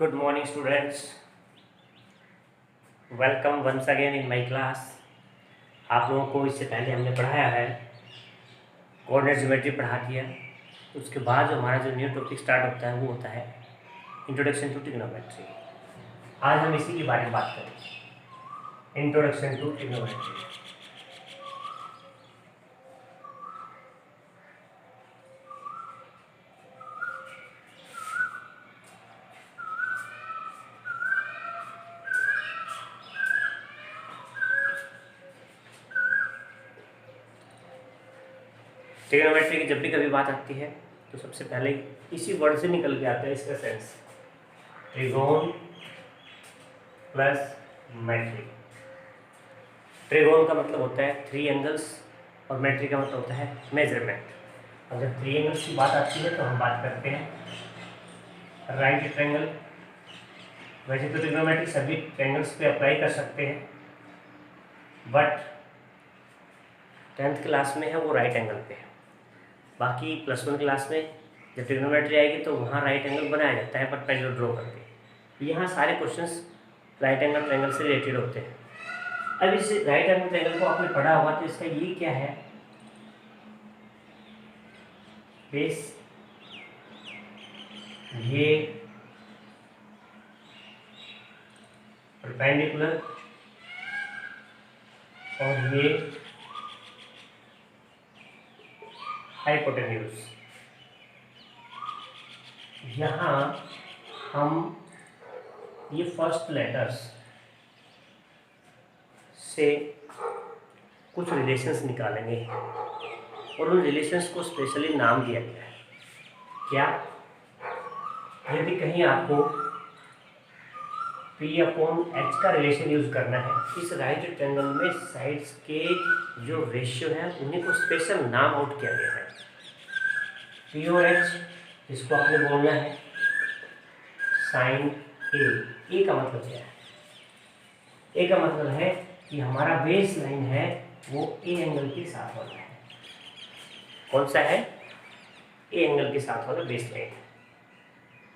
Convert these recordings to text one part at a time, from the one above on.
Good morning, students. Welcome once again in my class. आप लोगों को इससे पहले हमने पढ़ाया है, कोऑर्डिनेट ज्योमेट्री पढ़ा दिया। उसके बाद जो हमारा जो न्यू टॉपिक स्टार्ट होता है वो होता है इंट्रोडक्शन टू ट्रिग्नोमेट्री। आज हम इसी के बारे में बात करेंगे, इंट्रोडक्शन टू ट्रिग्नोमेट्री। ट्रिग्नोमेट्री की जब भी कभी बात आती है तो सबसे पहले इसी वर्ड से निकल के आता है इसका सेंस, ट्रिगोन प्लस मेट्री। ट्रिगोन का मतलब होता है थ्री एंगल्स और मेट्री का मतलब होता है मेजरमेंट। और जब थ्री एंगल्स की बात आती है तो हम बात करते हैं राइट ट्रायंगल। वैसे तो ट्रिग्नोमेट्री सभी ट्रायंगल्स पे अप्लाई कर सकते हैं, बट 10th क्लास में है वो राइट एंगल पे है। बाकी +1 क्लास में जब ट्रिग्नोमेट्री आएगी तो वहाँ राइट एंगल बनाया जाता है परपेंडिकुलर ड्रॉ करके। यहाँ सारे क्वेश्चंस राइट एंगल ट्रायंगल से रिलेटेड होते हैं। अब इस राइट एंगल ट्रायंगल को आपने पढ़ा होगा तो इसका ये क्या है, बेस, ये परपेंडिकुलर और ये हाइपोटेन्यूज। यहाँ हम ये फर्स्ट लेटर्स से कुछ रिलेशंस निकालेंगे और उन रिलेशंस को स्पेशली नाम दिया गया है। क्या, यदि कहीं आपको P/H का रिलेशन यूज करना है, इस राइट ट्रायंगल में साइड्स के जो रेशियो है उन्हीं को स्पेशल नाम आउट किया गया है। P और H, इसको आपने बोलना है साइन ए। ए का मतलब क्या है? ए का मतलब है कि हमारा बेस लाइन है वो ए एंगल के साथ वाला है। कौन सा है? ए एंगल के साथ वाला बेस लाइन है।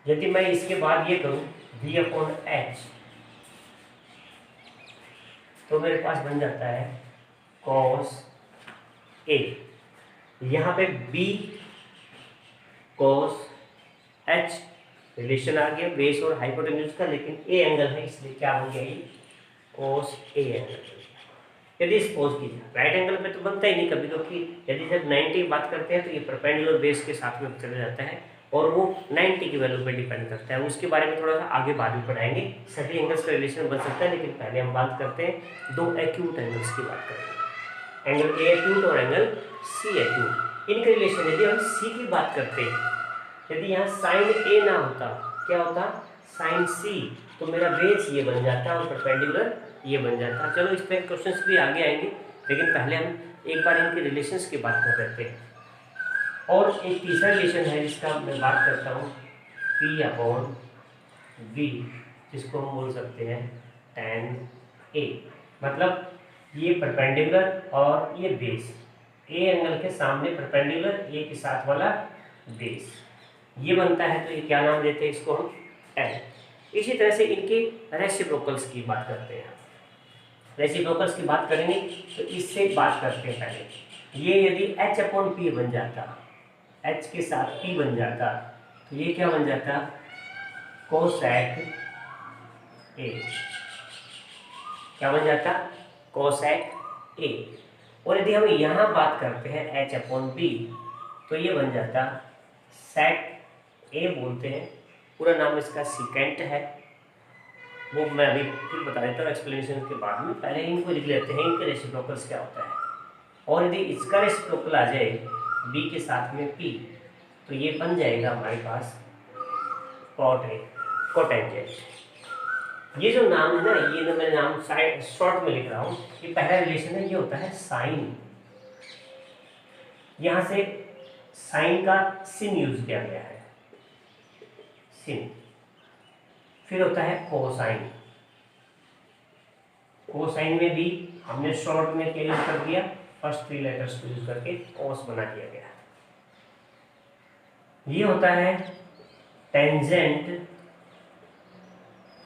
यदि मैं इसके बाद ये करूं V/H, तो मेरे पास बन जाता है cos A। यहाँ पे B cos H रिलेशन आ गया बेस और हाइपोटेन्यूज का, लेकिन ए एंगल है इसलिए क्या हो गया ये cos A एंगल। यदि सपोज कीजिए राइट एंगल पे तो बनता ही नहीं कभी, क्योंकि यदि जब 90 की बात करते हैं तो ये परपेंडिकुलर बेस के साथ में चला जाता है और वो 90 की वैल्यू पे डिपेंड करता है। उसके बारे में थोड़ा सा आगे बाद में पढ़ाएंगे। सभी एंगल्स का रिलेशन बन सकता है, लेकिन पहले हम बात करते हैं दो एक्यूट एंगल्स की बात करेंगे, एंगल ए एक्यूट और एंगल सी एक्यूट। इनके रिलेशन यदि हम सी की बात करते हैं, यदि यहाँ साइन ए ना होता, क्या होता, साइन सी, तो मेरा बेस ये बन जाता और परपेंडिकुलर ये बन जाता। चलो इस तरह क्वेश्चंस भी आगे आएंगे, लेकिन पहले हम एक बार इनके रिलेशंस की बात कर लेते हैं। और एक तीसरा रिलेशन है जिसका मैं बात करता हूँ P/V, जिसको हम बोल सकते हैं tan A। मतलब ये परपेंडिकुलर और ये बेस, ए एंगल के सामने परपेंडिकुलर, ए के साथ वाला बेस, ये बनता है। तो ये क्या नाम देते हैं इसको हम tan। इसी तरह से इनके रेसिप्रोकल्स की बात करते हैं। रेसिप्रोकल्स की बात करेंगे तो इससे बात करते हैं पहले। ये यदि H/P बन जाता, H के साथ P बन जाता, तो ये क्या बन जाता, कोसेक A। क्या बन जाता, कोसेक A। और यदि हम यहाँ बात करते हैं H/P, तो ये बन जाता सेक A बोलते हैं। पूरा नाम इसका सिकेंट है, वो मैं अभी फिर बता देता हूँ एक्सप्लेनेशन के बाद में। पहले इनको लिख लेते हैं, इनके रेसिप्रोकल्स क्या होता है। और यदि इसका रेसिप्रोकल आ जाए B के साथ में P, तो ये बन जाएगा हमारे पास कोटेंजेंट। ये जो नाम है ना, ये मैं नाम शॉर्ट में लिख रहा हूँ। ये पहला रिलेशन है, ये होता है साइन। यहाँ से साइन का सिन यूज किया गया है, सिन। फिर होता है कोसाइन। कोसाइन में भी हमने शॉर्ट में क्या यूज कर दिया, फर्स्ट थ्री लेटर्स को यूज करके कोस बना दिया गया। ये होता है टेंजेंट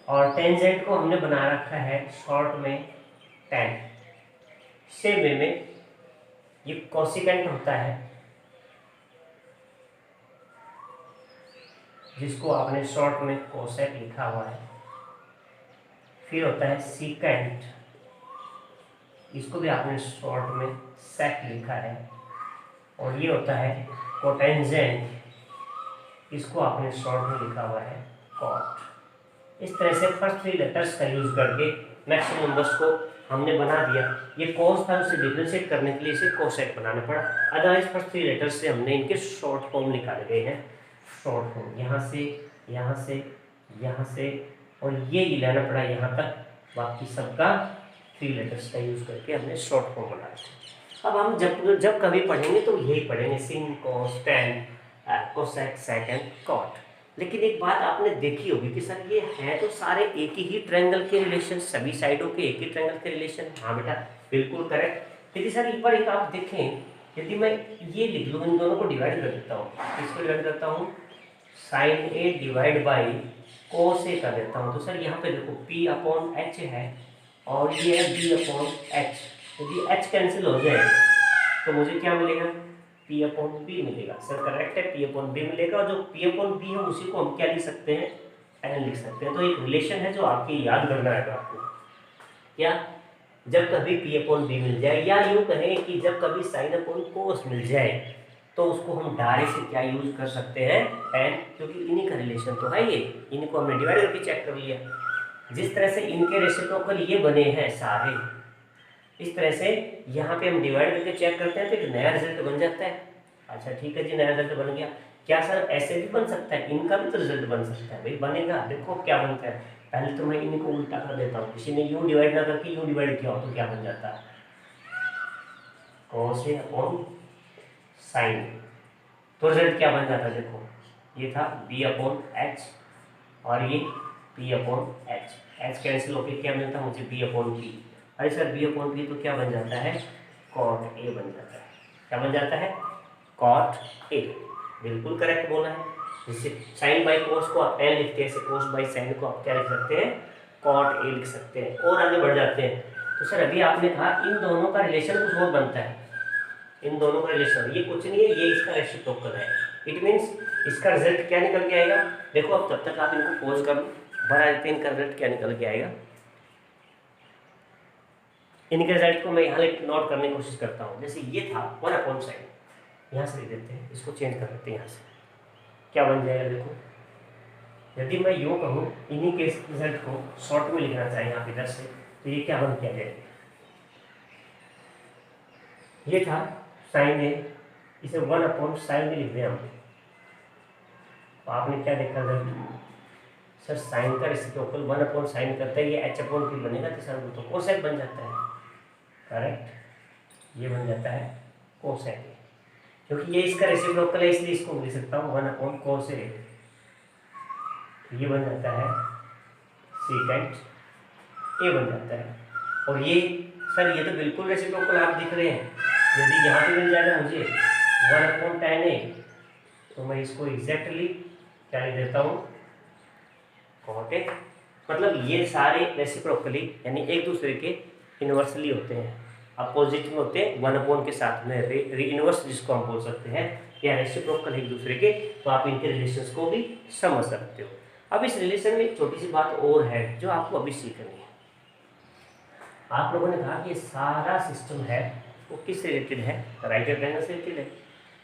और टेंजेंट को हमने बना रखा है शॉर्ट में tan। सेम वे में ये कोसिकेंट होता है जिसको आपने शॉर्ट में कोसेक लिखा हुआ है। फिर होता है सीकेंट, इसको भी आपने शॉर्ट में सेक लिखा है। और ये होता है कोटेंजेंट, इसको आपने शॉर्ट में लिखा हुआ है कॉट। इस तरह से फर्स्ट 3 लेटर्स का यूज करके मैक्सिमम नंबर्स को हमने बना दिया। ये कोस था, उसे डिफरेंशिएट करने के लिए इसे कोसेक बनाना पड़ा। अदरवाइज फर्स्ट 3 लेटर्स से हमने इनके शॉर्ट फॉर्म निकाले गए हैं। शॉर्ट फॉर्म यहाँ से यहाँ से यहाँ से और ये लेना पड़ा यहाँ तक। बाकी सबका 3 लेटर्स का यूज करके हमने शॉर्ट फॉर्म बनाया। अब हम जब कभी पढ़ेंगे तो यही पढ़ेंगे, sin cos tan cosec sec and cot. लेकिन एक बात आपने देखी होगी कि सर ये है तो सारे एक ही ट्रायंगल के रिलेशन, सभी साइडों के एक ही ट्रायंगल के रिलेशन। हाँ बेटा बिल्कुल करेक्ट। यदि सर एक बार एक आप देखें, यदि मैं ये लिख लूँ, इन दोनों को डिवाइड कर देता हूँ, इसको डिवाइड करता हूँ sine A divide by cos A कर देता हूँ, तो सर यहाँ पे देखो P अपॉन H है और ये है B अपॉन H। यदि H कैंसिल हो जाए तो मुझे क्या मिलेगा, P अपॉन B मिलेगा। सर करेक्ट है, P अपॉन B मिलेगा। और जो P अपॉन B है उसी को हम क्या लिख सकते हैं, N लिख सकते हैं। तो एक रिलेशन है जो आपकी याद करना है आपको, क्या, जब कभी P अपॉन B मिल जाए, या यूँ कहें कि जब कभी साइन अपॉन कोस मिल जाए तो उसको हम डायरेक्ट से क्या यूज कर सकते हैं, एन, क्योंकि इन्हीं का रिलेशन तो है ये, इनको हमने डिवाइड करके चेक कर लिया। जिस तरह से इनके रेसिप्रोकल ये बने हैं सारे, इस तरह से यहाँ पे हम डिवाइड करके चेक करते हैं तो एक नया रिजल्ट बन जाता है। अच्छा ठीक है जी, नया रिजल्ट बन गया। क्या सर ऐसे भी बन सकता है, इनका भी तो रिजल्ट बन सकता है? भाई बनेगा, देखो क्या बनता है। पहले तो मैं इनको उल्टा कर देता हूँ, किसी ने यू डिवाइड ना करके यू डिवाइड किया हो तो क्या बन जाता है, कॉस ए अपॉन साइन। तो रिजल्ट क्या बन जाता है, देखो ये था B अपॉन H और ये P upon H। H cancel होकर क्या मिलता है मुझे, B अपॉन P। अरे सर B अपॉन P तो क्या बन जाता है, कॉट A बन जाता है। क्या बन जाता है, कॉट A। बिल्कुल करेक्ट बोला है। जैसे साइन बाई कोस को आप एन लिखते हैं, कोस बाई साइन को आप क्या लिख सकते हैं, कॉट A लिख सकते हैं। और आगे बढ़ जाते हैं। तो सर अभी आपने कहा इन दोनों का रिलेशन कुछ और बनता है, इन दोनों का रिलेशन ये कुछ नहीं है, ये इसका रेसिप्रोकल है। इट मीन्स इसका रिजल्ट क्या निकल के आएगा, देखो अब तब तक आप इनको पॉज कर लो, बना देते हैं इनका रिजल्ट क्या निकल के आएगा। इनके रिजल्ट को मैं यहाँ नोट करने की कोशिश करता हूँ। जैसे ये था 1 अपॉन साइन, यहाँ से लिख देते हैं, इसको चेंज कर देते हैं यहाँ से, क्या बन जाएगा देखो। यदि मैं यूँ कहूँ इन्हीं के रिजल्ट को शॉर्ट में लिखना चाहिए यहाँ इधर से, तो ये क्या बन के आ जाएगा, ये था साइन ए, इसे 1 अपॉन साइन में लिख दिया हमने। तो आपने क्या देखा सर साइन का रेसिप्रोकल 1 अपॉन साइन करता है, ये H अपॉन P बनेगा, तो सर तो कोसेक बन जाता है। करेक्ट, ये बन जाता है कोसेक, क्योंकि ये इसका रेसिप्रोकल है इसलिए इसको लिख सकता हूँ 1 अपॉन कोस ए। ये बन जाता है सीकेंट ए बन जाता है। और ये सर ये तो बिल्कुल रेसिप्रोकल आप दिख रहे हैं। यदि यहाँ पे मिल जाएगा मुझे 1 अपॉन tan ए, तो मैं इसको एग्जैक्टली क्या लिख देता हूँ, कॉट ए। मतलब ये सारे रेसिप्रोकली यानी एक दूसरे के इनवर्सली होते हैं, अपोजिट में होते हैं, 1 अपॉन के साथ में री इनवर्स जिसको हम बोल सकते हैं, या रेसिप्रोकल एक दूसरे के। तो आप इनके रिलेशंस को भी समझ सकते हो। अब इस रिलेशन में एक छोटी सी बात और है जो आपको अभी सीखनी है। आप लोगों ने कहा कि सारा सिस्टम है वो किस से रिलेटेड है, राइट ट्रायंगल से रिलेटेड है।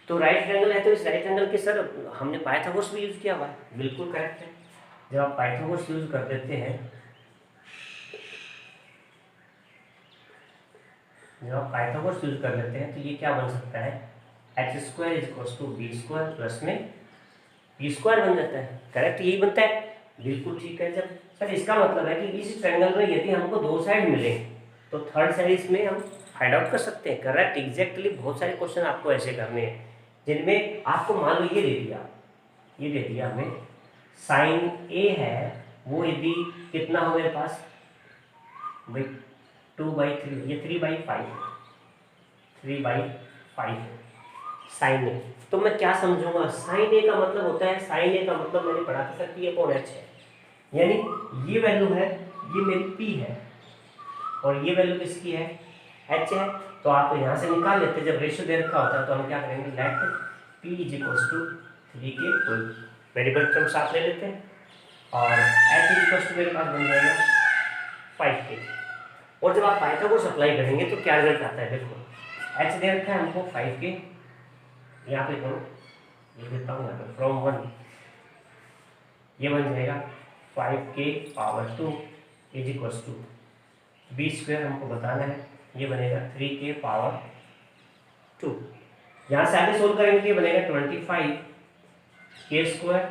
तो राइट ट्रायंगल है तो इस राइट ट्रायंगल के सर हमने पाइथागोरस भी यूज किया हुआ है। बिल्कुल करेक्ट है। जब आप पाइथागोरस यूज कर देते हैं, जब आप पाइथागोरस यूज कर लेते हैं तो ये क्या बन सकता है, h² = b² प्लस में p² बन जाता है। करेक्ट, यही बनता है। बिल्कुल ठीक है। जब सर इसका मतलब है कि इस ट्रायंगल में यदि हमको 2 साइड मिले तो थर्ड साइड इसमें हम फाइंड आउट कर सकते हैं। Correct, exactly. बहुत सारे क्वेश्चन आपको ऐसे करने हैं जिनमें आपको मान लो ये दे दिया हमें साइन ए है, वो यदि कितना हो मेरे पास भाई 2/3, ये 3/5 है, 3/5 है साइन ए। तो मैं क्या समझूंगा, साइन ए का मतलब होता है, साइन ए का मतलब मैंने पढ़ा था सर P/H है, यानी ये वैल्यू है, ये मेरी P है, और ये वैल्यू किसकी है, H है। तो आप यहाँ से निकाल लेते हैं, जब रेशियो दे रखा होता है तो हम क्या करेंगे, let P is equals to 3K, variable term साथ ले लेते हैं, और H इज इक्वल्स टू मेरे पास बन जाएगा 5K। और जब आप पाइथागोरस अप्लाई करेंगे तो क्या रिजल्ट आता है, देखो H दे रखा है हमको 5K, यहाँ पे करो, ये देता हूँ यहाँ पे फ्रॉम 1, ये बन जाएगा 5K power 2 is equals to B square हमको बताना है, ये बनेगा 3K पावर 2। यहाँ से आगे सोल्व करेंगे, ये बनेगा 25K स्क्वायर,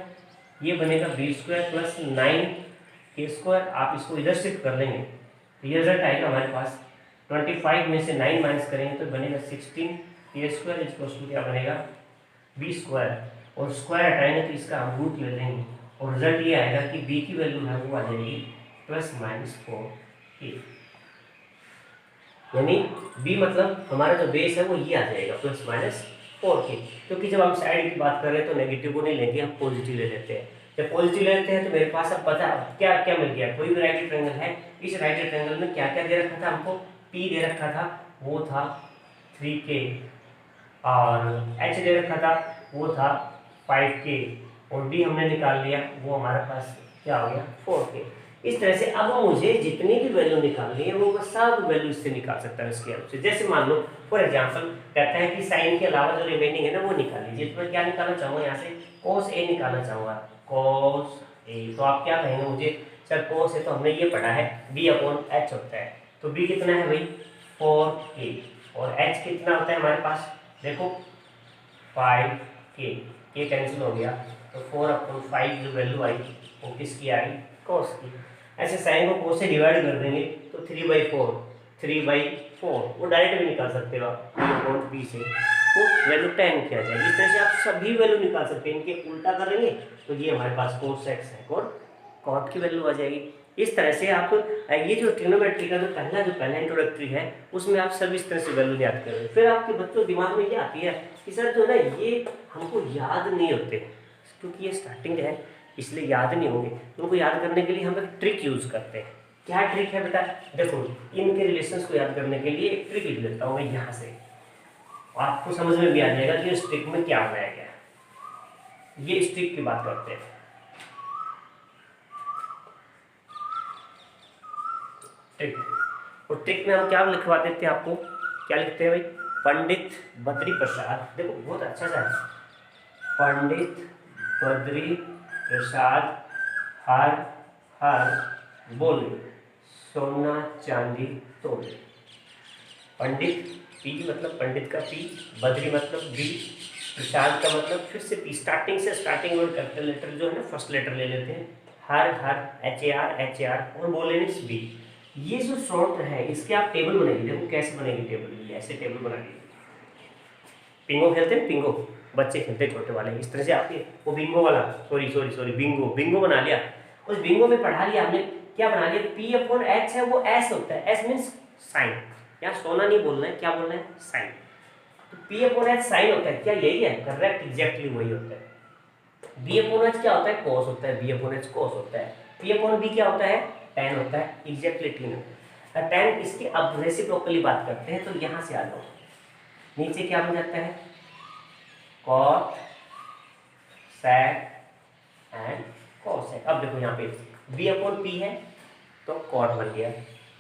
ये बनेगा B square plus 9K square. आप इसको इधर शिफ्ट कर लेंगे तो ये रिजल्ट आएगा हमारे पास, 25 में से 9 माइनस करेंगे तो बनेगा 16K square is equals to क्या बनेगा, बी स्क्वायर, और स्क्वायर हटाएंगे तो इसका हम रूट ले लेंगे, और रिजल्ट ये आएगा कि बी की वैल्यू है वो आ जाएगी ±4K। यानी b मतलब हमारा जो बेस है वो ये आ जाएगा ±4K, क्योंकि जब हम साइड की बात कर रहे हैं तो नेगेटिव को नहीं लेंगे, हम पॉजिटिव ले लेते हैं। जब पॉजिटिव ले लेते हैं तो मेरे पास अब पता क्या क्या मिल गया, कोई भी राइट ट्रायंगल है, इस राइट ट्रायंगल में क्या क्या दे रखा था हमको, p दे रखा था वो था 3K, और h दे रखा था वो था 5K, और d हमने निकाल लिया वो हमारे पास क्या हो गया 4K। इस तरह से अब मुझे जितनी भी वैल्यू निकालनी है वो सब वैल्यू इससे निकाल सकता है इसके हेल्प से। जैसे मान लो फॉर एग्जांपल कहता है कि साइन के अलावा जो रिमेनिंग है ना वो निकाल लीजिए, तो मैं क्या निकालना चाहूँगा, यहाँ से cos A निकालना चाहूँगा, cos A। तो आप क्या कहेंगे मुझे, सर cos A तो हमने ये पढ़ा है B/H होता है, तो B कितना है भाई 4K, और H कितना होता है हमारे पास, देखो 5K, ये कैंसिल हो गया, तो 4/5 जो वैल्यू आई वो किसकी आई, cos की। ऐसे साइन को cos से डिवाइड कर देंगे तो 3/4 वो डायरेक्ट भी निकाल सकते हो आप b से, तो वैल्यू 10 की आ जाएगी। इस तरह से आप सभी वैल्यू निकाल सकते हैं, इनके उल्टा करेंगे तो ये हमारे पास cos x है और cot की वैल्यू आ जाएगी। इस तरह से आप ये जो ट्रिग्नोमेट्री का जो पहला इंट्रोडक्टरी है उसमें आप सब इस तरह से वैल्यू याद करेंगे। फिर आपके बच्चों दिमाग में ये आती है कि सर जो है ये हमको याद नहीं होते, क्योंकि ये स्टार्टिंग है इसलिए याद नहीं होंगे। उनको याद करने के लिए हम एक ट्रिक यूज करते हैं। क्या ट्रिक है बेटा, देखो इनके रिलेशंस को याद करने के लिए एक ट्रिक लिख लेता हूँ मैं यहाँ से, आपको समझ में भी आ जाएगा कि इस ट्रिक में क्या बनाया गया है। ये इस ट्रिक की बात करते हैं। ट्रिक, और ट्रिक में हम क्या लिखवा देते हैं आपको, क्या लिखते हैं भाई, पंडित बद्री प्रसाद, देखो बहुत अच्छा सा है, पंडित बद्री प्रसाद हर हर बोले सोना चांदी तोले। पंडित पी मतलब पंडित का पी, बद्री मतलब बी, प्रसाद का मतलब फिर से P, starting word capital letter जो है ना फर्स्ट लेटर ले लेते हैं, हर हर HAR और बोले बी। ये जो शॉर्ट है इसके आप टेबल बनाइए, देखो कैसे बनेगी टेबल, ये ऐसे टेबल बनाइए। पिंगो खेलते हैं, पिंगो बच्चे खेलते छोटे वाले, इस तरह से आपके वो बिंगो वाला सॉरी बिंगो बना लिया। उस बिंगो में पढ़ा लिया हमने, क्या बना लिया, P/H है वो S होता है, S मीन्स साइन, यहाँ सोना नहीं बोलना है, क्या बोलना है साइन, तो P/H साइन होता है, क्या यही है, करेक्ट, एग्जैक्टली वही होता है। B/H क्या होता है, कॉस होता है, B/H कॉस होता है, P/B क्या होता है, tan होता है, एग्जैक्टली tan होता है। tan इसकी अब रेसिप्रोकली बात करते हैं, तो यहाँ से आ जाओ, नीचे क्या बन जाता है, cot sec एंड cosec। अब देखो यहाँ पे B/P है तो cot बन गया,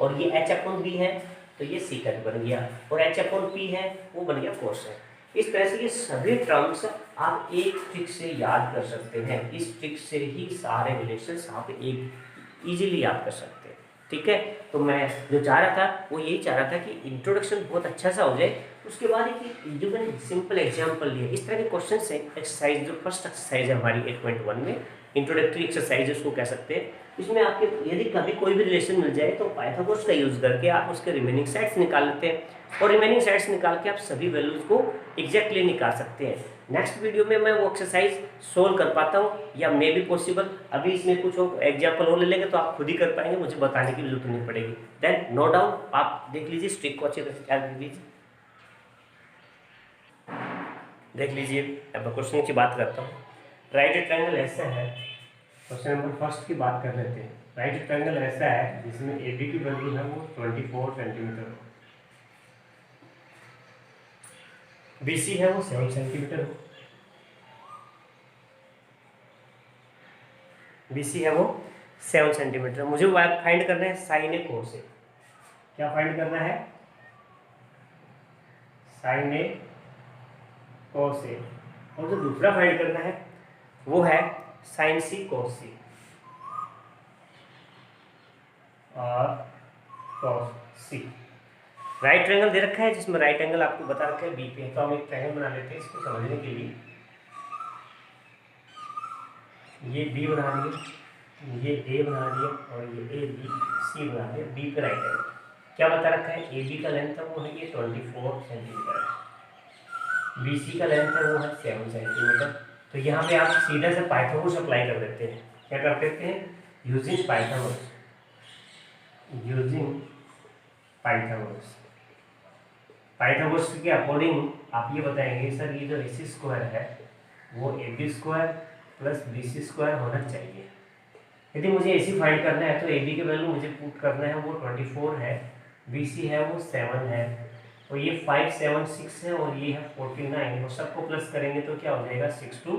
और ये H/B है तो ये secant बन गया, और H/P है वो बन गया cosec। इस तरह से ये सभी टर्म्स आप एक ट्रिक से याद कर सकते हैं, इस ट्रिक से ही सारे रिलेशंस आप एक इजीली याद कर सकते हैं, ठीक है। तो मैं जो चाह रहा था वो यही चाह रहा था कि इंट्रोडक्शन बहुत अच्छा सा हो जाए, उसके बाद एक जो मैंने सिंपल एग्जांपल लिए, इस तरह के क्वेश्चन है। एक्सरसाइज जो फर्स्ट एक्सरसाइज है हमारी 8.1 में, इंट्रोडक्टरी एक्सरसाइज उसको कह सकते हैं, इसमें आपके यदि कभी कोई भी रिलेशन मिल जाए तो पाइथागोरस का यूज़ करके आप उसके रिमेनिंग सेट्स निकाल लेते हैं, और रिमेनिंग सेट्स निकाल के आप सभी वैल्यूज़ को एग्जैक्टली निकाल सकते हैं। नेक्स्ट वीडियो में मैं वो एक्सरसाइज सोल्व कर पाता हूँ या मे भी पॉसिबल, अभी इसमें कुछ एग्जाम्पल और ले लेंगे तो आप खुद ही कर पाएंगे, मुझे बताने की जरूरत नहीं पड़ेगी। देन नो डाउट आप देख लीजिए, स्ट्रिक को अच्छी तरह से याद लीजिए, देख लीजिए। अब मैं क्वेश्चन की बात करता हूँ। राइट ट्रायंगल ऐसा है, क्वेश्चन नंबर फर्स्ट की बात कर लेते हैं। राइट ट्रायंगल ऐसा है जिसमें ए बी की वैल्यू है वो 24 सेंटीमीटर हो, बी सी है वो 7 सेंटीमीटर हो, बी सी है वो 7 सेंटीमीटर। मुझे फाइंड करना है साइन ए कोस ए। क्या फाइंड करना है? साइन ए कोस ए। और जो दूसरा फाइंड करना है वो है साइन सी कोस सी और कॉस सी। राइट ट्रायंगल दे रखा है जिसमें राइट एंगल आपको बता रखा है बी पे, तो हम एक ट्रायंगल बना लेते हैं इसको समझने के लिए। ये बी बना लिया, ये ए बना लिया और ये ए बी सी बना लिया। बी पे राइट एंगल क्या बता रखा है? ए बी का लेंथ है वो है ये 24 सेंटीमीटर है, बी सी का लेंथ है वो है 7 सेंटीमीटर। तो यहाँ पे आप सीधा से पाइथागोरस अप्लाई कर देते हैं। क्या कर देते हैं? Using Pythagoras, using Pythagoras. Pythagoras के अकॉर्डिंग आप ये बताएंगे सर ये जो AC स्क्वायर है वो AB square plus BC square होना चाहिए। यदि मुझे AC फाइंड करना है तो AB की वैल्यू मुझे पुट करना है वो 24 है, BC है वो 7 है और ये 5 7 6 है और ये है 49। वो सबको प्लस करेंगे तो क्या हो जाएगा 6 to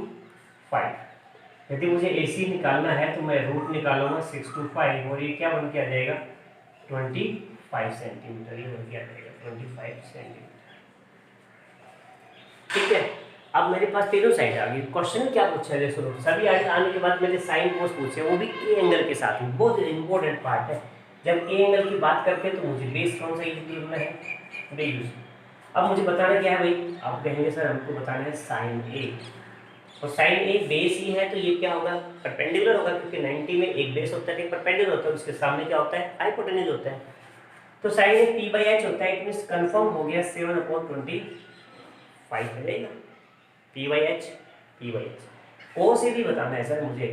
5। यदि मुझे AC निकालना है तो मैं रूट निकालूंगा 6 to 5 और ये क्या बन के आ जाएगा 25 सेंटीमीटर। ये बन के आ जाएगा 25 सेंटीमीटर। ठीक है, अब मेरे पास तीनों साइड आ गई। क्वेश्चन क्या पूछा है देखो, सभी आने के बाद मैंने साइन कोस पूछे, वो भी ए एंगल के साथ। बहुत इंपॉर्टेंट पार्ट है। जब ए एंगल की बात करते हैं तो मुझे बेस कौन सा यूज करना है? बे यूज। अब मुझे बताना क्या है भाई? आप कहेंगे सर हमको बताना है साइन ए, और साइन ए बेस ही है तो ये क्या होगा? परपेंडिकुलर होगा, क्योंकि 90 में एक बेस होता है एक परपेंडिकुलर होता है, उसके सामने क्या होता है? हाइपोटेन्यूज होता है। तो साइन ए p/h होता है, इट मींस कंफर्म हो गया 7/25 हो जाएगा p/h। कोस ए भी बताना है सर मुझे,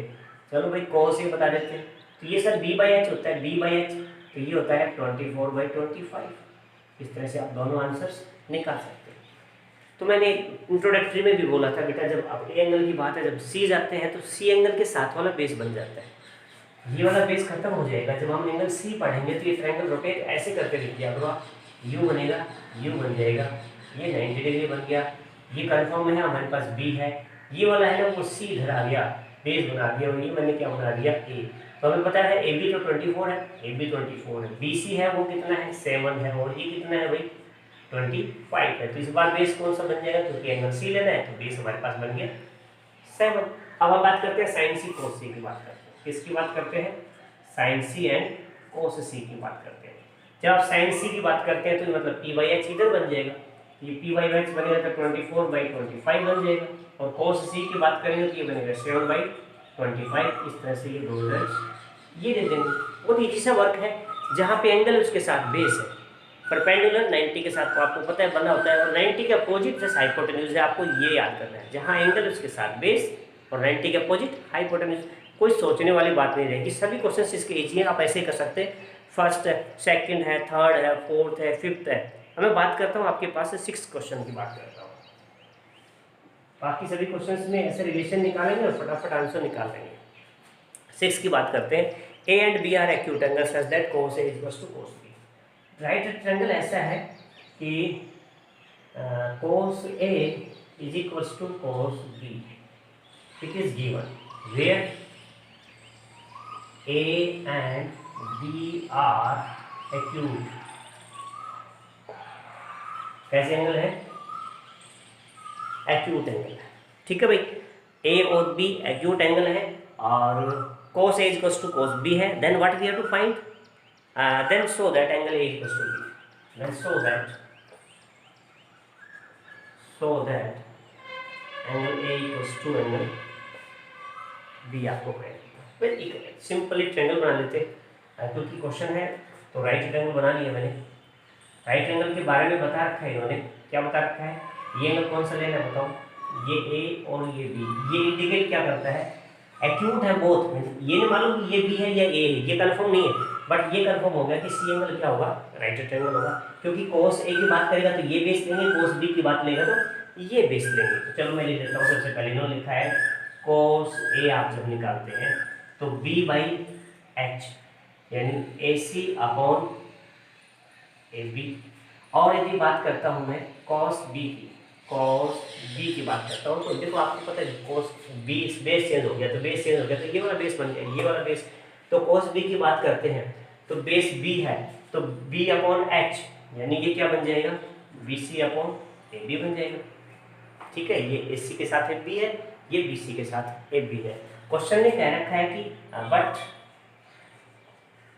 चलो भाई कोस ए बता देते हैं। तो ये सर b/h होता है, b/h तो ये होता है 24/25। इस तरह से आप दोनों आंसर्स निकाल सकते हैं। तो मैंने इंट्रोडक्टरी में भी बोला था बेटा, जब अब ए एंगल की बात है, जब सी जाते हैं तो सी एंगल के साथ वाला बेस बन जाता है। ये वाला बेस खत्म हो जाएगा जब हम एंगल सी पढ़ेंगे। तो ये ट्रायंगल रोटेट ऐसे करके लिख दिया करो, यू बनेगा, यू बन जाएगा, ये 90 डिग्री बन गया। ये कंफर्म है, हमारे पास बी है, ये वाला है ना वो सी इधर आ गया, बेस बना दिया, और ये मैंने क्या बना दिया ए। तो हमें पता है ए बी तो 24 है, ए बी 24 है, बी सी है वो कितना है 7 है, और ये कितना है भाई 25 है। तो इस बार बेस कौन सा बन जाएगा? क्योंकि एंगल सी लेना है तो बेस हमारे पास बन गया 7। अब हम बात करते हैं साइन सी कोस सी की बात करते हैं। किसकी बात करते हैं? साइन सी एंड कोस सी की बात करते हैं। जब आप साइन सी की बात करते हैं तो मतलब p/h इधर बन जाएगा, ये p/h बनेगा तो 24/25 बन जाएगा, और कोस सी की बात करेंगे तो ये बनेगा 7/25। इस तरह से ये दो रिजल्ट ये दे देंगे। बहुत ईजी सा वर्क है, जहाँ पे एंगल उसके साथ बेस है परपेंडिकुलर 90 के साथ, तो आपको पता है बना होता है, और 90 के अपोजिट जैसे हाइपोटेन्यूज है, आपको ये याद करना है। जहाँ एंगल उसके साथ बेस और 90 के अपोजिट हाइपोटेन्यूज। कोई सोचने वाली बात नहीं रहेगी, सभी क्वेश्चन इसके इजी हैं, आप ऐसे ही कर सकते हैं। फर्स्ट है, सेकंड है, थर्ड है, फोर्थ है, फिफ्थ है। अब मैं बात करता हूँ आपके पास से 6 क्वेश्चन की बात करता हूँ। बाकी सभी क्वेश्चंस में ऐसे रिलेशन निकालेंगे और फटाफट आंसर निकाल लेंगे। 6 की बात करते हैं। A and B are acute angle such that cos A equals to cos B. Right triangle ऐसा है कि cos A is equals to cos B. It is given where A and B are acute। कैसे angle है? Acute angle है। ठीक है भाई, A और B एक्यूट एंगल है और cos A equals to cos B है। Then what we have to find? Then show that angle A equals to B। Then show that angle A equals to angle B आपको find. एक simply triangle बना लेते हैं, क्योंकि question है तो right triangle बना लिया मैंने। राइट एंगल के बारे में बता रखा है इन्होंने। क्या बता रखा है? ये एंगल कौन सा लेना है बताओ? ये ए और ये बी। ये इंडिकेट क्या करता है? एक्यूट है बोथ। ये नहीं मालूम कि ये बी है या ए है, ये कंफर्म नहीं है, बट ये कंफर्म हो गया कि सी एंगल क्या होगा? राइट ट्रायंगल होगा। क्योंकि कोस ए की बात करेगा तो ये बेस लेंगे, कोस बी की बात लेगा तो ये बेस लेंगे। तो चलो मैं लिख देता हूँ। सबसे पहले इन्होंने लिखा है कोस ए। आप जब निकालते हैं तो बी बाई एच यानी ए सी अपॉन ए बी। और यदि बात करता हूँ मैं कॉस बी की बात करता हूँ, तो देखो आपको पता है कॉस बी बेस चेंज हो गया, तो बेस चेंज हो गया तो ये वाला बेस बन गया, ये वाला बेस। तो कॉस बी की बात करते हैं तो बेस बी है, तो बी अपॉन एच यानी ये क्या बन जाएगा, B C upon A B बन जाएगा। ठीक है, ये ए सी के साथ ए बी है, ये बी सी के साथ ए बी है। क्वेश्चन ने कह रखा है कि but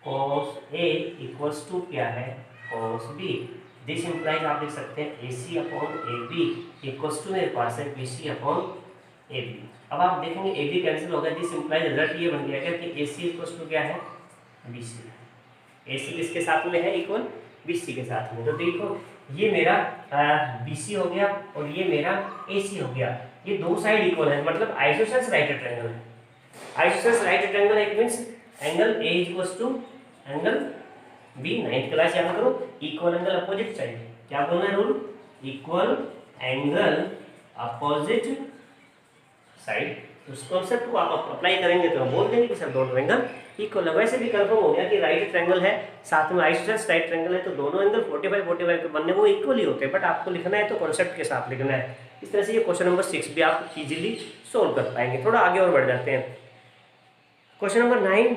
cos A equals to क्या है, cos B। दिस इंप्लाइज आप देख सकते हैं AC upon AB equals to मेरे पास है BC अपॉन AB। अब आप देखेंगे AB कैंसिल हो गया, दिस इंप्लाइज रिजल्ट ये बन गया कि AC इक्वल्स टू क्या है, BC। AC किसके साथ में है, इक्वल BC के साथ में। तो देखो ये मेरा BC हो गया और ये मेरा AC हो गया, ये दो साइड इक्वल है, मतलब आइसोसेलेस राइट ट्रायंगल है। Isosceles right triangle it means angle A equals to angle B. 9th class याद करो, इक्वल एंगल अपोजिट साइड। क्या बोलना है rule, equal angle opposite side. उस कॉन्सेप्ट को आप अप्लाई करेंगे तो हम बोल देंगे कि सर दोनों एंगल इक्वल है। वैसे भी कंफर्म हो गया कि राइट ट्रायंगल है साथ में आइसोसेलेस राइट ट्रायंगल है, तो दोनों एंगल 45 के बनने वो इक्वल ही होते हैं, बट आपको लिखना है तो कॉन्सेप्ट के साथ लिखना है। इस तरह से ये क्वेश्चन नंबर 6 भी आप इजीली सोल्व कर पाएंगे। थोड़ा आगे और बढ़ जाते हैं। क्वेश्चन नंबर 9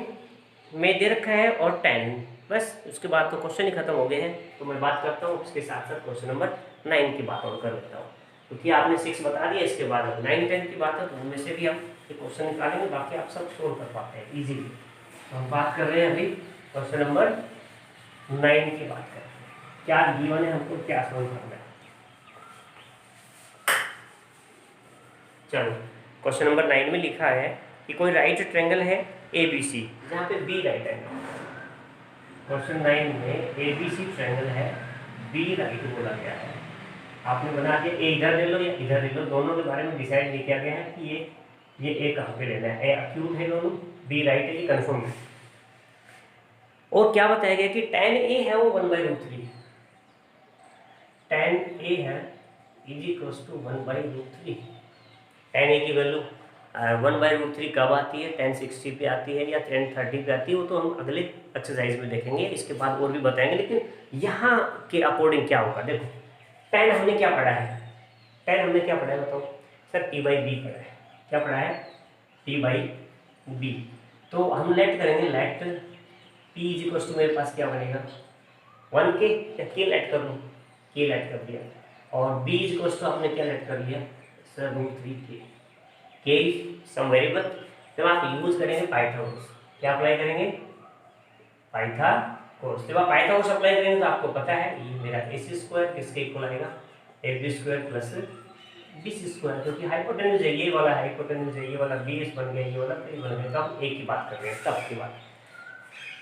में दे रखा है और 10, बस उसके बाद तो क्वेश्चन ही खत्म हो गए हैं। तो मैं बात करता हूँ उसके साथ साथ क्वेश्चन नंबर 9 की बात और कर लेता हूँ, क्योंकि आपने 6 बता दिया, इसके बाद 9 10 की बात है, तो उनमें से भी हम ये क्वेश्चन निकालेंगे, बाकी आप सब सोल्व कर पाते हैं इजीली। तो हम बात कर रहे हैं अभी क्वेश्चन नंबर 9 की बात करते हैं, क्या गिवन है, हमको क्या सोल्व करना है। चलो क्वेश्चन नंबर 9 में लिखा है कि कोई राइट ट्रायंगल है ABC, जहाँ पे B राइट एंगल। क्वेश्चन 9 में ABC ट्रायंगल है, B राइट बोला गया है। आपने बना दिया, ए इधर ले लो या इधर ले लो, दोनों के बारे में डिसाइड नहीं किया गया है कि ये ए कहाँ पे लेना है। ए अक्यूट है दोनों, B राइट है, ये कंफर्म है। और क्या बताया गया कि tan A है वो 1/√3, tan A है is equals to 1/√3। tan A की वैल्यू 1/√3 कब आती है, 1060 पे आती है या 1030 पे आती है, वो तो हम अगले एक्सरसाइज में देखेंगे, इसके बाद और भी बताएंगे। लेकिन यहाँ के अकॉर्डिंग क्या होगा, देखो tan हमने क्या पढ़ा है, tan हमने क्या पढ़ा है बताओ सर, T/B पढ़ा है। क्या पढ़ा है, T/B। तो हम लेट करेंगे, let P is equal to मेरे पास क्या बनेगा 1K, या K लेट कर लूँ, K लेट कर दिया, और B इज इक्वल टू आपने क्या लेट कर लिया सर, √3K। K सम वेरिएबल, जब आप यूज करेंगे पाइथागोरस, क्या अप्लाई करेंगे, पाइथागोरस। जब आप पाइथागोरस अप्लाई करेंगे तो आपको पता है ये मेरा AC² किसके इक्वल आएगा, AB² प्लस BC², क्योंकि हाइपोटेन्यूज है, ये वाला हाइपोटेन्यूज है, ये वाला बेस बन गया, ये वाला बेस बन गया। तब एक की बात कर रहे हैं, तब की बात।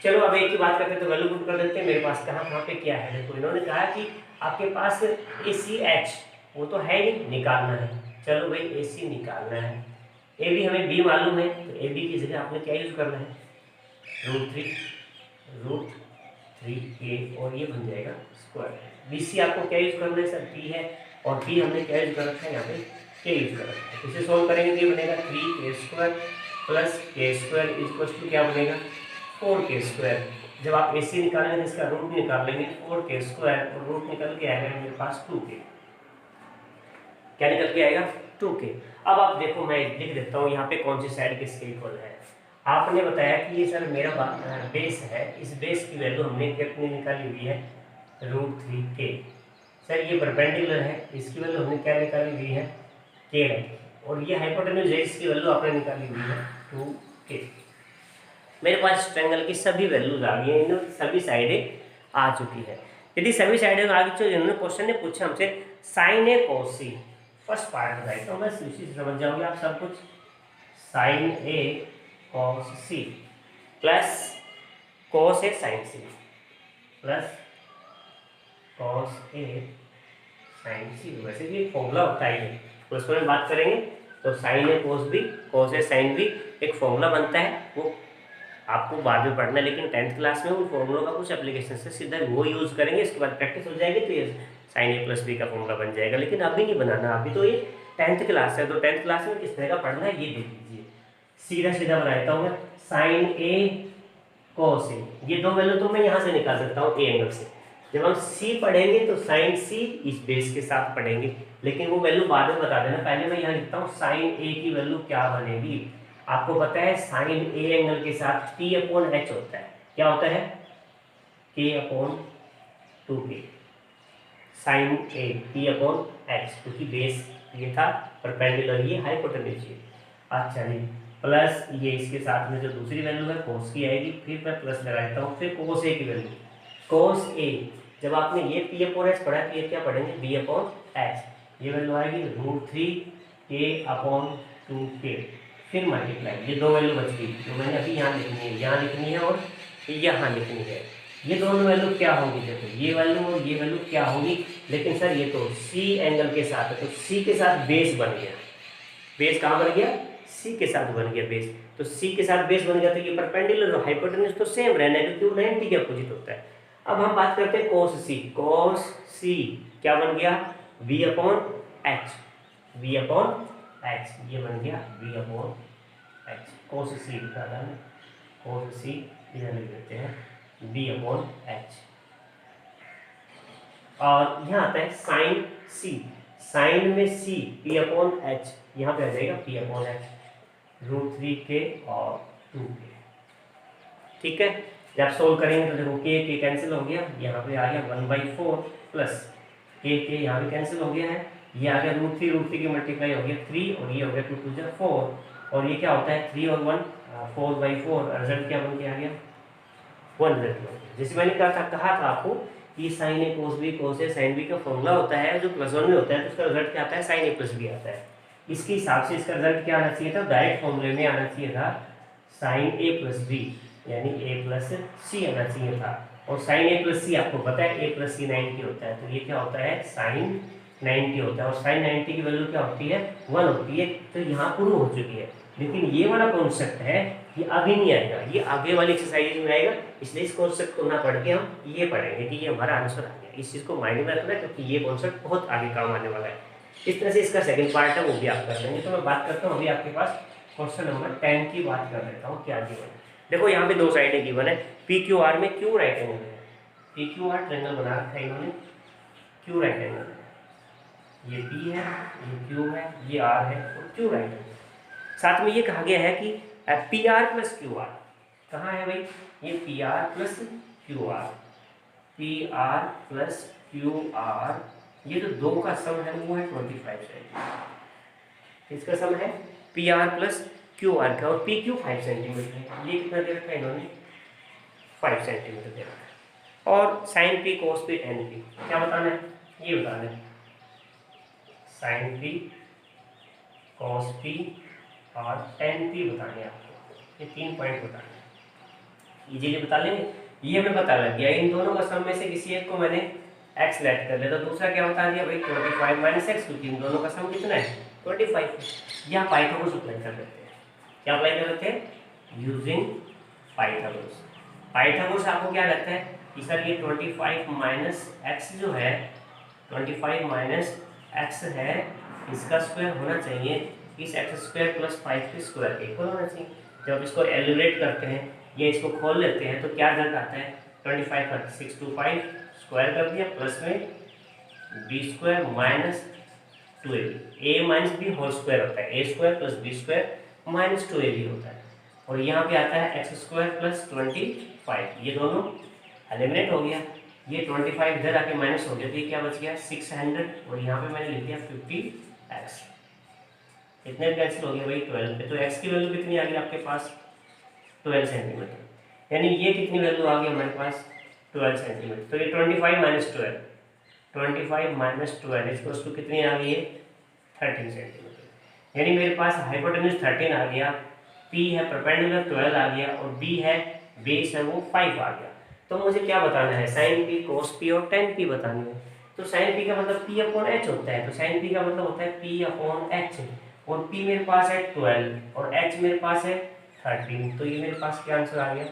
चलो अब एक की बात करते हैं, तो वैल्यू पुट कर देते हैं। मेरे पास कहाँ पे क्या है, देखो इन्होंने कहा कि आपके पास ACH वो तो है नहीं, निकालना है। चलो भाई AC निकालना है, AB हमें B मालूम है, तो AB की जगह आपने क्या यूज करना है, √3K, और ये बन जाएगा स्क्वायर। BC आपको क्या यूज करना है सर, P है, और P हमने क्या यूज कर रखा है, यहाँ पे K यूज कर रखा है। इसे सोल्व करेंगे तो ये बनेगा 3K² plus K² equal to क्या बनेगा 4K²। जब आप AC निकालेंगे तो इसका रूट निकाल लेंगे 4K², और रूट निकल के आएगा मेरे पास 2K। क्या निकल के आएगा 2K। अब आप देखो मैं लिख देता हूँ यहाँ पे कौन सी साइड किसके इक्वल है। आपने बताया कि ये सर मेरा बेस है, इस बेस की वैल्यू हमने कितनी निकाली हुई है √3K। सर ये परपेंडिकुलर है, इसकी वैल्यू हमने क्या निकाली हुई है K है, और ये हाइपोटेन्यूज है, इसकी वैल्यू आपने निकाली हुई है 2K। मेरे पास ट्रायंगल की सभी वैल्यूज आ गई हैं, सभी साइडें आ चुकी है। यदि सभी साइडें आ चुकी, इन्होंने क्वेश्चन ने पूछा हमसे साइन ए कॉस सी, फर्स्ट पार्ट बताइए तो बस उसी से समझ जाओगे आप सब कुछ। Sign A cos C plus cos A sign C plus cos A sign सी, वैसे भी फॉर्मूला होता है, तो उसमें हम बात करेंगे। तो sign A cos B, cos A sine B एक फॉर्मूला बनता है, वो आपको बाद में पढ़ना है, लेकिन 10th क्लास में उन फॉर्मूलों का कुछ एप्लीकेशन से सीधा वो यूज़ करेंगे, इसके बाद प्रैक्टिस हो जाएगी तो ये साइन ए प्लस बी का फॉर्मूला बन जाएगा। लेकिन अभी नहीं बनाना, अभी तो ये 10th क्लास है, तो 10th क्लास में किस तरह का पढ़ना है ये देख लीजिए। सीधा सीधा बना देता हूँ मैं, साइन ए कॉस ए, ये दो वैल्यू तो मैं यहाँ से निकाल सकता हूँ ए एंगल से। जब हम सी पढ़ेंगे तो साइन सी इस बेस के साथ पढ़ेंगे, लेकिन वो वैल्यू बाद में बता देना, पहले मैं यहाँ लिखता हूँ साइन ए की वैल्यू क्या बनेगी। आपको पता है साइन ए एंगल के साथ P अपॉन एच होता है, क्या होता है K अपॉन 2K, साइन ए P अपॉन एच, क्योंकि बेस ये था परपेंडिकुलर, ये हाइपोटेन्यूज ये। अच्छा जी, प्लस ये इसके साथ में जो दूसरी वैल्यू है कोस की आएगी, फिर मैं प्लस लगा देता हूँ, फिर कोस ए की वैल्यू, कोस ए, जब आपने ये P अपॉन एच पढ़ा है, ये क्या पढ़ेंगे B अपॉन एच, ये वैल्यू आएगी √3K अपॉन 2K, फिर मल्टीप्लाई, ये दो वैल्यू बच गई जो मैंने अभी यहाँ लिखनी है, यहाँ लिखनी है और यहाँ लिखनी है। ये दोनों वैल्यू क्या होगी, देखो ये वैल्यू और ये वैल्यू क्या होगी, लेकिन सर ये तो C एंगल के साथ है, तो C के साथ बेस बन गया, बेस कहाँ बन गया, C के साथ बन गया बेस, तो C के साथ बेस बन गया, तो ये परपेंडिकुलर और हाइपोटेन्यूज तो सेम रहना है, क्योंकि 90 के अपोजिट होता है। अब हम बात करते हैं कोस C, कोस C क्या बन गया V upon H, V upon H, ये बन गया V अपॉन एच, कोस C लिखा था ना, कोस C इधर लिख देते हैं B अपॉन एच। और यहाँ आता है साइन C, साइन में C P अपॉन एच, यहाँ पे आ जाएगा P अपॉन एच, √3K और 2K, ठीक है। जब सोल्व करेंगे तो देखो K कैंसिल हो गया, यहाँ पे आ गया 1/4 प्लस K यहाँ पे कैंसिल हो गया है, ये आ गया √3 की मल्टीप्लाई हो गया 3 और ये हो गया 2 2 जा 4, और ये क्या होता है 3 और 1 4/4, रिजल्ट क्या बन के आ गया 1 रिजल्ट। जैसे मैंने कहा था आपको कि साइन ए कोस बी, कोस ए साइन बी का फॉर्मूला होता है जो +1 में होता है, तो उसका रिजल्ट क्या आता है साइन ए प्लस बी आता है। इसके हिसाब से इसका रिजल्ट क्या आना चाहिए था, डायरेक्ट फॉर्मूले में आना चाहिए था साइन ए प्लस बी, यानी ए प्लस सी आना चाहिए था, और साइन ए प्लस सी आपको पता है ए प्लस सी 90 होता है, तो ये क्या होता है साइन 90 होता है, और साइन 90 की वैल्यू क्या होती है 1 होती है, तो यहाँ प्रूव हो चुकी है। लेकिन ये वाला कॉन्सेप्ट है ये आगे नहीं आएगा, ये आगे वाली एक्सरसाइज में आएगा, इसलिए इस कॉन्सेप्ट को ना पढ़ के हम ये पढ़ेंगे कि ये हमारा आंसर आ गया। इस चीज़ को माइंड में रखना, क्योंकि ये कॉन्सेप्ट बहुत आगे काम आने वाला है। इस तरह से इसका सेकंड पार्ट है वो भी आप कर लेंगे। तो मैं बात करता हूँ अभी आपके पास क्वेश्चन नंबर 10 की बात कर लेता हूँ, क्या गिवन है। देखो यहाँ पे दो साइडें गिवन है, PQR में क्यू राइट एंगल है, PQR ट्रायंगल बना रखा है इन्होंने, क्यू राइट एंगल है, ये P है, ये Q है, ये R है और Q राइट एंगल। साथ में ये कहा गया है कि PR प्लस QR, कहाँ है भाई ये PR plus QR, PR plus QR, ये जो दो का सम है वो है 25 सेंटीमीटर, इसका सम है PR प्लस QR का, और PQ 5 सेंटीमीटर है, ये कितना दे रखा है इन्होंने 5 सेंटीमीटर दे रखा है। और sign P cos P tan P क्या बताना है, ये बताना है साइन P cos P और tan P बताने हैं आपको, ये 3 पॉइंट बताने हैं, इजीली बता लेंगे। ये हमें पता लग गया इन दोनों का सम में से किसी एक को मैंने x लेट कर लिया, तो दूसरा क्या बता दिया भाई 25 माइनस x, क्योंकि इन दोनों का सम कितना है 25। यहाँ पाइथागोरस अप्लाई कर लेते हैं, क्या अप्लाई कर लेते हैं यूजिंग पाइथागोरस। पाइथागोरस आपको क्या लगता है कि सर ये 25 माइनस एक्स जो है 25 माइनस एक्स है, इसका स्क्वायर होना चाहिए इस x² प्लस 5 के स्क्वायर के इक्वल होना चाहिए। जब इसको एलिब्रेट करते हैं या इसको खोल लेते हैं तो क्या रिजल्ट आता है 25 का 625 स्क्वायर कर दिया, प्लस में b² minus 2ab, a minus B whole square होता है, a² plus b² minus 2ab होता है, और यहाँ पे आता है x² प्लस 25, ये दोनों एलिमिनेट हो गया, ये 25 इधर आके माइनस हो गया, तो ये क्या बच गया 600, और यहाँ पे मैंने लिख दिया 50x, इतने कैंसिल हो गया भाई 12 पे, तो x की वैल्यू कितनी आ गई आपके पास 12 सेंटीमीटर, यानी ये कितनी वैल्यू आ गई हमारे पास 12 सेंटीमीटर, तो ये 25 माइनस 12, 25 माइनस 12 इसको कितनी आ गई है 13 सेंटीमीटर, यानी मेरे पास हाइपोटेन्यूज 13 आ गया, P है परपेंडिकुलर 12 आ गया, और B है बेस है वो 5 आ गया। तो मुझे क्या बताना है साइन P cos P और tan P बतानी है। तो साइन P का मतलब P अपॉन H होता है, तो साइन P का मतलब होता है P अपॉन H, और P मेरे पास है 12 और H मेरे पास है 13, तो ये मेरे पास क्या आंसर आ गया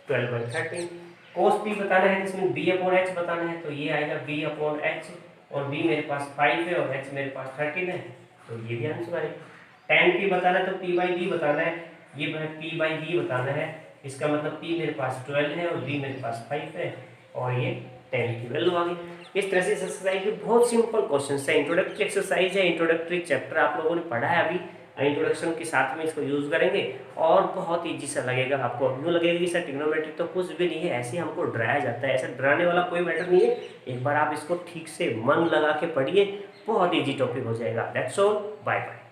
12/13। cos P बताना है जिसमें B अपॉन H बताना है, तो ये आएगा B अपॉन H, और B मेरे पास 5 है और H मेरे पास 13 है, तो ये भी आंसर आएगा। tan P बताना है तो P/B बताना है, ये P बाई V बताना है। इसका मतलब P मेरे पास 12 है और V मेरे पास 5 है और ये 10 की वैल्यू आ गई। इस तरह से एक्सरसाइज में बहुत सिंपल क्वेश्चन है, इंट्रोडक्टरी एक्सरसाइज है, इंट्रोडक्टरी चैप्टर आप लोगों ने पढ़ा है अभी, इंट्रोडक्शन के साथ में इसको यूज करेंगे और बहुत ईजी सा लगेगा आपको। यूँ लगेगा कि सर ट्रिग्नोमेट्री तो कुछ भी नहीं है, ऐसे हमको डराया जाता है, ऐसा डराने वाला कोई मैटर नहीं है। एक बार आप इसको ठीक से मन लगा के पढ़िए, बहुत ईजी टॉपिक हो जाएगा। That's all, bye bye.